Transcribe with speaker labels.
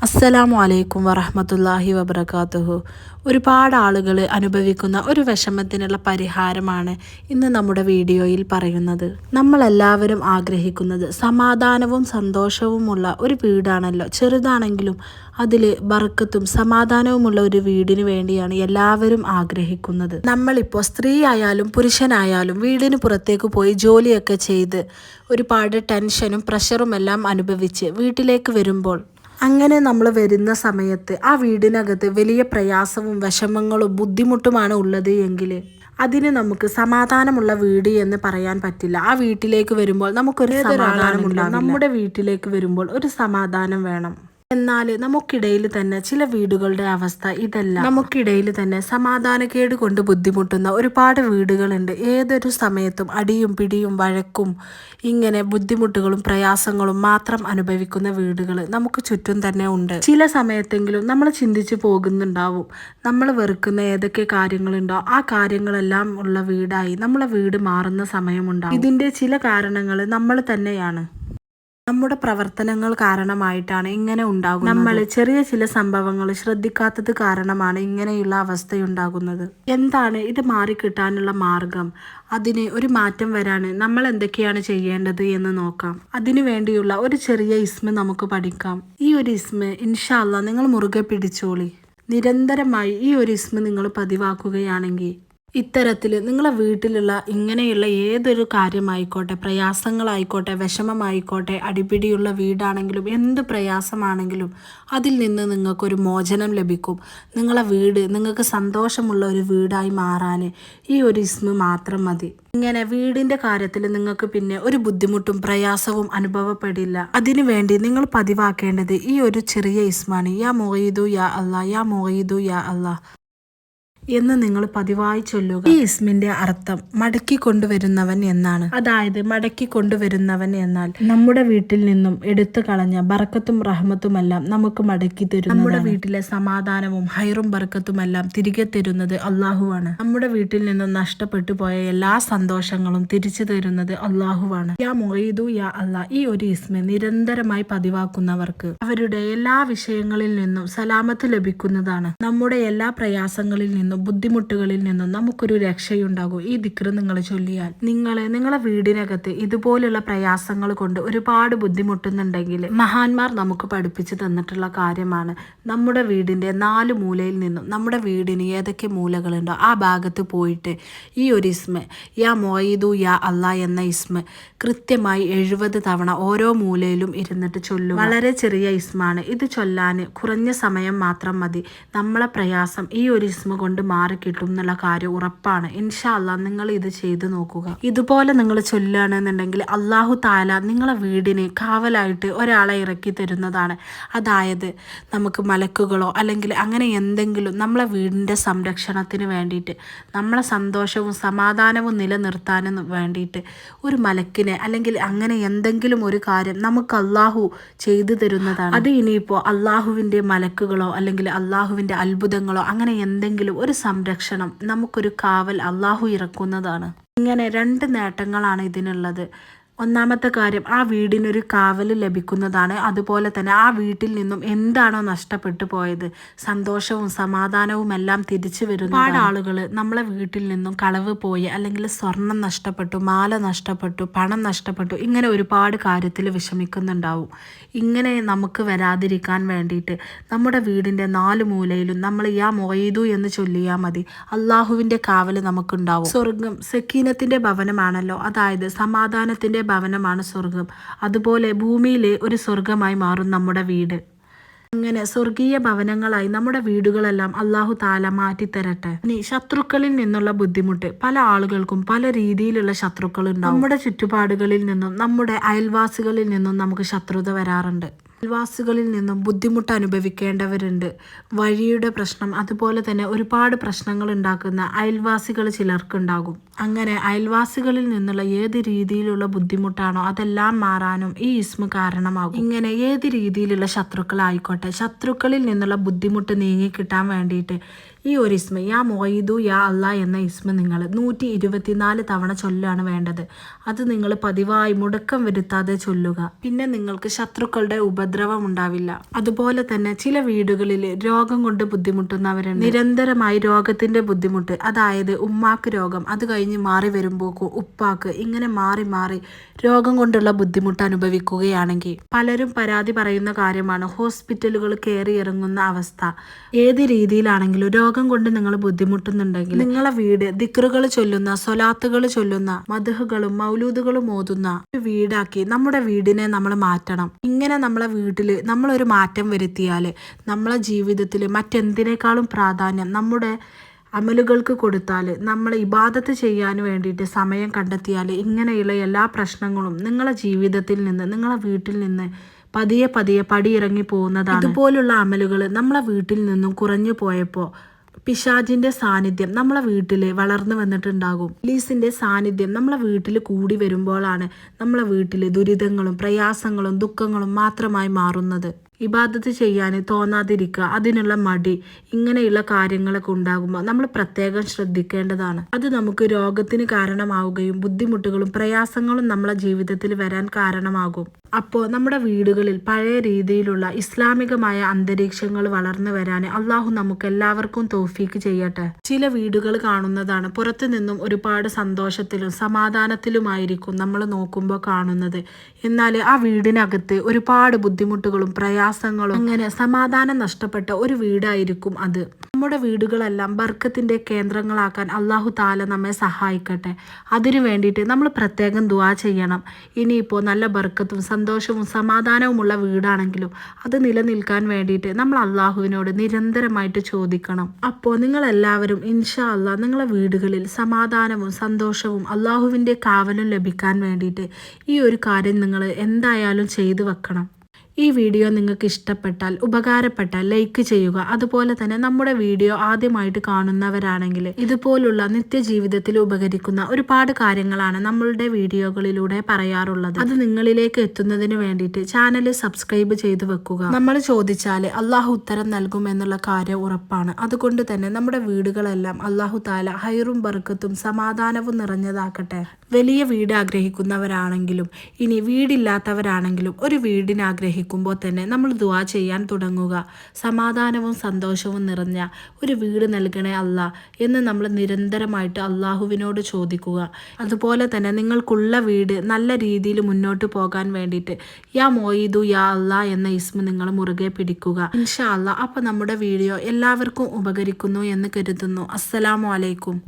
Speaker 1: അസ്സലാമു അലൈക്കും വറഹ്മത്തുള്ളാഹി വബറകാതുഹു. ഒരുപാട് ആളുകൾ അനുഭവിക്കുന്ന ഒരു വിഷമത്തിനുള്ള പരിഹാരമാണ് ഇന്ന് നമ്മുടെ വീഡിയോയിൽ പറയുന്നത്. നമ്മളെല്ലാവരും ആഗ്രഹിക്കുന്നത് സമാധാനവും സന്തോഷവുമുള്ള ഒരു വീടാണല്ലോ. ചെറുതാണെങ്കിലും അതിൽ ബർക്കത്തും സമാധാനവുമുള്ള ഒരു വീടിന് വേണ്ടിയാണ് എല്ലാവരും ആഗ്രഹിക്കുന്നത്. നമ്മളിപ്പോൾ സ്ത്രീ ആയാലും പുരുഷനായാലും വീടിന് പുറത്തേക്ക് പോയി ജോലിയൊക്കെ ചെയ്ത് ഒരുപാട് ടെൻഷനും പ്രഷറും എല്ലാം അനുഭവിച്ച് വീട്ടിലേക്ക് വരുമ്പോൾ അങ്ങനെ നമ്മൾ വരുന്ന സമയത്ത് ആ വീടിനകത്ത് വലിയ പ്രയാസവും വിഷമങ്ങളും ബുദ്ധിമുട്ടുമാണ് ഉള്ളത് എങ്കിൽ അതിന് നമുക്ക് സമാധാനമുള്ള വീട് എന്ന് പറയാൻ പറ്റില്ല. ആ വീട്ടിലേക്ക് വരുമ്പോൾ നമുക്കൊരു സമാധാനമുണ്ടാകും. നമ്മുടെ വീട്ടിലേക്ക് വരുമ്പോൾ ഒരു സമാധാനം വേണം. എന്നാൽ നമുക്കിടയിൽ തന്നെ ചില വീടുകളുടെ അവസ്ഥ ഇതല്ല. നമുക്കിടയിൽ തന്നെ സമാധാനക്കേട് കൊണ്ട് ബുദ്ധിമുട്ടുന്ന ഒരുപാട് വീടുകളുണ്ട്. ഏതൊരു സമയത്തും അടിയും പിടിയും വഴക്കും ഇങ്ങനെ ബുദ്ധിമുട്ടുകളും പ്രയാസങ്ങളും മാത്രം അനുഭവിക്കുന്ന വീടുകൾ നമുക്ക് ചുറ്റും തന്നെ ഉണ്ട്. ചില സമയത്തെങ്കിലും നമ്മൾ ചിന്തിച്ചു പോകുന്നുണ്ടാവും, നമ്മൾ വെറുക്കുന്ന ഏതൊക്കെ കാര്യങ്ങളുണ്ടോ ആ കാര്യങ്ങളെല്ലാം ഉള്ള വീടായി നമ്മളെ വീട് മാറുന്ന സമയമുണ്ടാവും. ഇതിന്റെ ചില കാരണങ്ങൾ നമ്മൾ തന്നെയാണ്. നമ്മുടെ പ്രവർത്തനങ്ങൾ കാരണമായിട്ടാണ് ഇങ്ങനെ ഉണ്ടാകുന്നത്. നമ്മൾ ചെറിയ ചില സംഭവങ്ങൾ ശ്രദ്ധിക്കാത്തത് കാരണമാണ് ഇങ്ങനെയുള്ള അവസ്ഥയുണ്ടാകുന്നത്. എന്താണ് ഇത് മാറിക്കിട്ടാനുള്ള മാർഗം? അതിന് ഒരു മാറ്റം വരാൻ നമ്മൾ എന്തൊക്കെയാണ് ചെയ്യേണ്ടത് എന്ന് നോക്കാം. അതിനു വേണ്ടിയുള്ള ഒരു ചെറിയ ഇസ്മ നമുക്ക് പഠിക്കാം. ഈ ഒരു ഇസ്മ ഇൻഷാ അല്ലാഹ് നിങ്ങൾ മുറുകെ പിടിച്ചോളി. നിരന്തരമായി ഈ ഒരു ഇസ്മ നിങ്ങൾ പതിവാക്കുകയാണെങ്കിൽ ഇത്തരത്തിൽ നിങ്ങളെ വീട്ടിലുള്ള ഇങ്ങനെയുള്ള ഏതൊരു കാര്യമായിക്കോട്ടെ, പ്രയാസങ്ങളായിക്കോട്ടെ, വിഷമമായിക്കോട്ടെ, അടിപിടിയുള്ള വീടാണെങ്കിലും എന്ത് പ്രയാസമാണെങ്കിലും അതിൽ നിന്ന് നിങ്ങൾക്കൊരു മോചനം ലഭിക്കും. നിങ്ങളെ വീട് നിങ്ങൾക്ക് സന്തോഷമുള്ള ഒരു വീടായി മാറാൻ ഈ ഒരു ഇസ്മ മാത്രം മതി. ഇങ്ങനെ വീടിന്റെ കാര്യത്തിൽ നിങ്ങൾക്ക് പിന്നെ ഒരു ബുദ്ധിമുട്ടും പ്രയാസവും അനുഭവപ്പെടില്ല. അതിനു വേണ്ടി നിങ്ങൾ പതിവാക്കേണ്ടത് ഈ ഒരു ചെറിയ ഇസ്മാണ്. യാ മുഈദു യാ അല്ലാ, യാ മുഈദു യാ അല്ലാ എന്ന് നിങ്ങൾ പതിവായി ചൊല്ലുക. ഈ ഇസ്മിന്റെ അർത്ഥം മടക്കി കൊണ്ടുവരുന്നവൻ എന്നാണ്. അതായത് മടക്കി കൊണ്ടുവരുന്നവൻ എന്നാൽ നമ്മുടെ വീട്ടിൽ നിന്നും എടുത്തു കളഞ്ഞ ബർക്കത്തും റഹ്മത്തുമെല്ലാം നമുക്ക് മടക്കി തരുന്നു. നമ്മുടെ വീട്ടിലെ സമാധാനവും ഹൈറും ബർക്കത്തുമെല്ലാം തിരികെ തരുന്നത് അള്ളാഹുവാണ്. നമ്മുടെ വീട്ടിൽ നിന്നും നഷ്ടപ്പെട്ടു പോയ എല്ലാ സന്തോഷങ്ങളും തിരിച്ചു തരുന്നത് അള്ളാഹുവാണ്. യാ മുഈദു യാ അല്ലാ ഈ ഒരു ഇസ്മ നിരന്തരമായി പതിവാക്കുന്നവർക്ക് അവരുടെ എല്ലാ വിഷയങ്ങളിൽ നിന്നും സലാമത്ത് ലഭിക്കുന്നതാണ്. നമ്മുടെ എല്ലാ പ്രയാസങ്ങളിൽ നിന്നും ബുദ്ധിമുട്ടുകളിൽ നിന്നും നമുക്കൊരു രക്ഷയുണ്ടാകും. ഈ ദിക്ർ നിങ്ങൾ ചൊല്ലിയാൽ നിങ്ങളെ വീടിനകത്ത് ഇതുപോലുള്ള പ്രയാസങ്ങൾ കൊണ്ട് ഒരുപാട് ബുദ്ധിമുട്ടുന്നുണ്ടെങ്കിൽ മഹാന്മാർ നമുക്ക് പഠിപ്പിച്ചു തന്നിട്ടുള്ള കാര്യമാണ്. നമ്മുടെ വീടിന്റെ 4 മൂലയിൽ നിന്നും നമ്മുടെ വീടിന് ഏതൊക്കെ മൂലകളുണ്ടോ ആ ഭാഗത്ത് പോയിട്ട് ഈ ഒരു ഇസ്മ യാ മുഈദു യാ അല്ലാ എന്ന ഇസ്മ കൃത്യമായി 70 തവണ ഓരോ മൂലയിലും ഇരുന്നിട്ട് ചൊല്ലുക. വളരെ ചെറിയ ഇസ്മാണ്. ഇത് ചൊല്ലാൻ കുറഞ്ഞ സമയം മാത്രം മതി. നമ്മളെ പ്രയാസം ഈ ഒരു ഇസ്മ കൊണ്ട് മാറിക്കിട്ടും എന്നുള്ള കാര്യം ഉറപ്പാണ്. ഇൻഷാ അല്ലാഹ് നിങ്ങൾ ഇത് ചെയ്തു നോക്കുക. ഇതുപോലെ നിങ്ങൾ ചൊല്ലുകയാണെന്നുണ്ടെങ്കിൽ അല്ലാഹു തആല നിങ്ങളെ വീടിന് കാവലായിട്ട് ഒരാളെ ഇറക്കി തരുന്നതാണ്. അതായത് നമുക്ക് മലക്കുകളോ അല്ലെങ്കിൽ അങ്ങനെ എന്തെങ്കിലും നമ്മളെ വീടിൻ്റെ സംരക്ഷണത്തിന് വേണ്ടിയിട്ട് നമ്മളെ സന്തോഷവും സമാധാനവും നിലനിർത്താനും വേണ്ടിയിട്ട് ഒരു മലക്കിനെ അല്ലെങ്കിൽ അങ്ങനെ എന്തെങ്കിലും ഒരു കാര്യം നമുക്ക് അല്ലാഹു ചെയ്തു തരുന്നതാണ്. അത് ഇനിയിപ്പോൾ അല്ലാഹുവിൻ്റെ മലക്കുകളോ അല്ലെങ്കിൽ അല്ലാഹുവിൻ്റെ അത്ഭുതങ്ങളോ അങ്ങനെ എന്തെങ്കിലും ഒരു സംരക്ഷണം നമുക്കൊരു കാവൽ അല്ലാഹു ഇറക്കുന്നതാണ്. ഇങ്ങനെ 2 നേട്ടങ്ങളാണ് ഇതിനുള്ളത്. ഒന്നാമത്തെ കാര്യം ആ വീടിനൊരു കാവൽ ലഭിക്കുന്നതാണ്. അതുപോലെ തന്നെ ആ വീട്ടിൽ നിന്നും എന്താണോ നഷ്ടപ്പെട്ടു പോയത് സന്തോഷവും സമാധാനവും എല്ലാം തിരിച്ചു വരുന്നു. ഒരുപാട് ആളുകൾ നമ്മളെ വീട്ടിൽ നിന്നും കളവ് പോയി അല്ലെങ്കിൽ സ്വർണം നഷ്ടപ്പെട്ടു, മാല നഷ്ടപ്പെട്ടു, പണം നഷ്ടപ്പെട്ടു, ഇങ്ങനെ ഒരുപാട് കാര്യത്തിൽ വിഷമിക്കുന്നുണ്ടാവും. ഇങ്ങനെ നമുക്ക് വരാതിരിക്കാൻ വേണ്ടിയിട്ട് നമ്മുടെ വീടിൻ്റെ 4 മൂലയിലും നമ്മൾ യാ മുഈദു എന്ന് ചൊല്ലിയാൽ മതി. അള്ളാഹുവിൻ്റെ കാവൽ നമുക്കുണ്ടാവും. സ്വർഗം സക്കീനത്തിന്റെ ഭവനമാണല്ലോ. അതായത് സമാധാനത്തിന്റെ ഭവനമാണ് സ്വർഗം. അതുപോലെ ഭൂമിയിലെ ഒരു സ്വർഗമായി മാറും നമ്മുടെ വീട്. അങ്ങനെ സ്വർഗീയ ഭവനങ്ങളായി നമ്മുടെ വീടുകളെല്ലാം അല്ലാഹു തആല മാറ്റിത്തരട്ടെ. ഇനി ശത്രുക്കളിൽ നിന്നുള്ള ബുദ്ധിമുട്ട്. പല ആളുകൾക്കും പല രീതിയിലുള്ള ശത്രുക്കൾ ഉണ്ടാവും. നമ്മുടെ ചുറ്റുപാടുകളിൽ നിന്നും നമ്മുടെ അയൽവാസികളിൽ നിന്നും നമുക്ക് ശത്രുത വരാറുണ്ട്. അയൽവാസികളിൽ നിന്നും ബുദ്ധിമുട്ട് അനുഭവിക്കേണ്ടവരുണ്ട്. വഴിയുടെ പ്രശ്നം, അതുപോലെ തന്നെ ഒരുപാട് പ്രശ്നങ്ങൾ ഉണ്ടാക്കുന്ന അയൽവാസികൾ ചിലർക്കുണ്ടാകും. അങ്ങനെ അയൽവാസികളിൽ നിന്നുള്ള ഏത് രീതിയിലുള്ള ബുദ്ധിമുട്ടാണോ അതെല്ലാം മാറാനും ഈ ഇസ്മ കാരണമാകും. ഇങ്ങനെ ഏത് രീതിയിലുള്ള ശത്രുക്കളായിക്കോട്ടെ, ശത്രുക്കളിൽ നിന്നുള്ള ബുദ്ധിമുട്ട് നീങ്ങിക്കിട്ടാൻ വേണ്ടിയിട്ട് ഈ ഒരു ഇസ്മ യാ മൊയ്തു യാ അല്ലാ എന്ന ഇസ്മ നിങ്ങൾ 124 തവണ ചൊല്ലാണ് വേണ്ടത്. അത് നിങ്ങൾ പതിവായി മുടക്കം വരുത്താതെ ചൊല്ലുക. പിന്നെ നിങ്ങൾക്ക് ശത്രുക്കളുടെ ഉപദ്രവം ഉണ്ടാവില്ല. അതുപോലെ തന്നെ ചില വീടുകളിൽ രോഗം കൊണ്ട് ബുദ്ധിമുട്ടുന്നവരുണ്ട്. നിരന്തരമായി രോഗത്തിന്റെ ബുദ്ധിമുട്ട്, അതായത് ഉമ്മാക്ക് രോഗം, അത് കഴിഞ്ഞ് മാറി വരുമ്പോക്കും ഉപ്പാക്ക്, ഇങ്ങനെ മാറി മാറി രോഗം കൊണ്ടുള്ള ബുദ്ധിമുട്ട് അനുഭവിക്കുകയാണെങ്കിൽ പലരും പരാതി പറയുന്ന കാര്യമാണ് ഹോസ്പിറ്റലുകൾ കയറി ഇറങ്ങുന്ന അവസ്ഥ. ഏത് രീതിയിലാണെങ്കിലും രോഗം കൊണ്ട് നിങ്ങൾ ബുദ്ധിമുട്ടുന്നുണ്ടെങ്കിൽ നിങ്ങളെ വീട് ദിക്റുകൾ ചൊല്ലുന്ന, സ്വലാത്തുകൾ ചൊല്ലുന്ന, മദ്ഹുകളും മൗലൂദുകളും ഓതുന്ന ഒരു വീടാക്കി നമ്മുടെ വീടിനെ നമ്മൾ മാറ്റണം. ഇങ്ങനെ നമ്മളെ വീട്ടിൽ നമ്മളൊരു മാറ്റം വരുത്തിയാൽ നമ്മളെ ജീവിതത്തിൽ മറ്റെന്തിനേക്കാളും പ്രാധാന്യം നമ്മുടെ അമലുകൾക്ക് കൊടുത്താൽ, നമ്മൾ ഇബാദത്ത് ചെയ്യാൻ വേണ്ടിയിട്ട് സമയം കണ്ടെത്തിയാൽ ഇങ്ങനെയുള്ള എല്ലാ പ്രശ്നങ്ങളും നിങ്ങളെ ജീവിതത്തിൽ നിന്ന്, നിങ്ങളെ വീട്ടിൽ നിന്ന് പതിയെ പതിയെ പടിയിറങ്ങി പോകുന്നതാണ്. ഇതുപോലുള്ള അമലുകൾ നമ്മളെ വീട്ടിൽ നിന്നും കുറഞ്ഞു പോയപ്പോൾ പിശാചിന്റെ സാന്നിധ്യം നമ്മളെ വീട്ടിൽ വളർന്നു വന്നിട്ടുണ്ടാകും. ഇബ്ലീസിന്റെ സാന്നിധ്യം നമ്മളെ വീട്ടിൽ കൂടി വരുമ്പോഴാണ് നമ്മളെ വീട്ടിൽ ദുരിതങ്ങളും പ്രയാസങ്ങളും ദുഃഖങ്ങളും മാത്രമായി മാറുന്നത്. ഇബാദത്ത് ചെയ്യാൻ തോന്നാതിരിക്കുക, അതിനുള്ള മടി, ഇങ്ങനെയുള്ള കാര്യങ്ങളൊക്കെ ഉണ്ടാകുമ്പോൾ നമ്മൾ പ്രത്യേകം ശ്രദ്ധിക്കേണ്ടതാണ്. അത് നമുക്ക് രോഗത്തിന് കാരണമാവുകയും ബുദ്ധിമുട്ടുകളും പ്രയാസങ്ങളും നമ്മളെ ജീവിതത്തിൽ വരാൻ കാരണമാകും. അപ്പോൾ നമ്മുടെ വീടുകളിൽ പഴയ രീതിയിലുള്ള ഇസ്ലാമികമായ അന്തരീക്ഷങ്ങൾ വളർന്നു വരാൻ അള്ളാഹു നമുക്ക് എല്ലാവർക്കും തൗഫീക്ക് ചെയ്യട്ടെ. ചില വീടുകൾ കാണുന്നതാണ് പുറത്തു നിന്നും ഒരുപാട് സന്തോഷത്തിലും സമാധാനത്തിലുമായിരിക്കും നമ്മൾ നോക്കുമ്പോൾ കാണുന്നത്. എന്നാൽ ആ വീടിനകത്ത് ഒരുപാട് ബുദ്ധിമുട്ടുകളും പ്രയാസങ്ങളും, അങ്ങനെ സമാധാനം നഷ്ടപ്പെട്ട ഒരു വീടായിരിക്കും അത്. നമ്മുടെ വീടുകളെല്ലാം ബർക്കത്തിന്റെ കേന്ദ്രങ്ങളാക്കാൻ അള്ളാഹു താല നമ്മെ സഹായിക്കട്ടെ. അതിനു വേണ്ടിയിട്ട് നമ്മൾ പ്രത്യേകം ദുആ ചെയ്യണം. ഇനിയിപ്പോൾ നല്ല ബർക്കത്തും സന്തോഷവും സമാധാനവുമുള്ള വീടാണെങ്കിലും അത് നിലനിൽക്കാൻ വേണ്ടിയിട്ട് നമ്മൾ അള്ളാഹുവിനോട് നിരന്തരമായിട്ട് ചോദിക്കണം. അപ്പോൾ നിങ്ങളെല്ലാവരും ഇൻഷാ അള്ളാ നിങ്ങളെ വീടുകളിൽ സമാധാനവും സന്തോഷവും അള്ളാഹുവിൻ്റെ കാവലും ലഭിക്കാൻ വേണ്ടിയിട്ട് ഈ ഒരു കാര്യം നിങ്ങൾ എന്തായാലും ചെയ്തു വെക്കണം. ഈ വീഡിയോ നിങ്ങൾക്ക് ഇഷ്ടപ്പെട്ടാൽ, ഉപകാരപ്പെട്ടാൽ ലൈക്ക് ചെയ്യുക. അതുപോലെ തന്നെ നമ്മുടെ വീഡിയോ ആദ്യമായിട്ട് കാണുന്നവരാണെങ്കിൽ ഇതുപോലുള്ള നിത്യജീവിതത്തിൽ ഉപകരിക്കുന്ന ഒരുപാട് കാര്യങ്ങളാണ് നമ്മളുടെ വീഡിയോകളിലൂടെ പറയാറുള്ളത്. അത് നിങ്ങളിലേക്ക് എത്തുന്നതിന് വേണ്ടിയിട്ട് ചാനൽ സബ്സ്ക്രൈബ് ചെയ്തു വെക്കുക. നമ്മൾ ചോദിച്ചാൽ അള്ളാഹു ഉത്തരം നൽകും എന്നുള്ള കാര്യം ഉറപ്പാണ്. അതുകൊണ്ട് തന്നെ നമ്മുടെ വീടുകളെല്ലാം അള്ളാഹു താല ഹൈറും ബർക്കത്തും സമാധാനവും നിറഞ്ഞതാക്കട്ടെ. വലിയ വീട് ആഗ്രഹിക്കുന്നവരാണെങ്കിലും ഇനി വീടില്ലാത്തവരാണെങ്കിലും ഒരു വീടിന് ആഗ്രഹിക്കുമ്പോൾ തന്നെ നമ്മൾ ദുആ ചെയ്യാൻ തുടങ്ങുക. സമാധാനവും സന്തോഷവും നിറഞ്ഞ ഒരു വീട് നൽകണേ അല്ലാ എന്ന് നമ്മൾ നിരന്തരമായിട്ട് അള്ളാഹുവിനോട് ചോദിക്കുക. അതുപോലെ തന്നെ നിങ്ങൾക്കുള്ള വീട് നല്ല രീതിയിൽ മുന്നോട്ട് പോകാൻ വേണ്ടിയിട്ട് യാ മൊയ്തു യാ അല്ലാ എന്ന ഇസ്മ നിങ്ങൾ മുറുകെ പിടിക്കുക. ഇൻഷാ അല്ലാ. അപ്പോൾ നമ്മുടെ വീഡിയോ എല്ലാവർക്കും ഉപകരിക്കുന്നു എന്ന് കരുതുന്നു. അസ്സലാമു അലൈക്കും.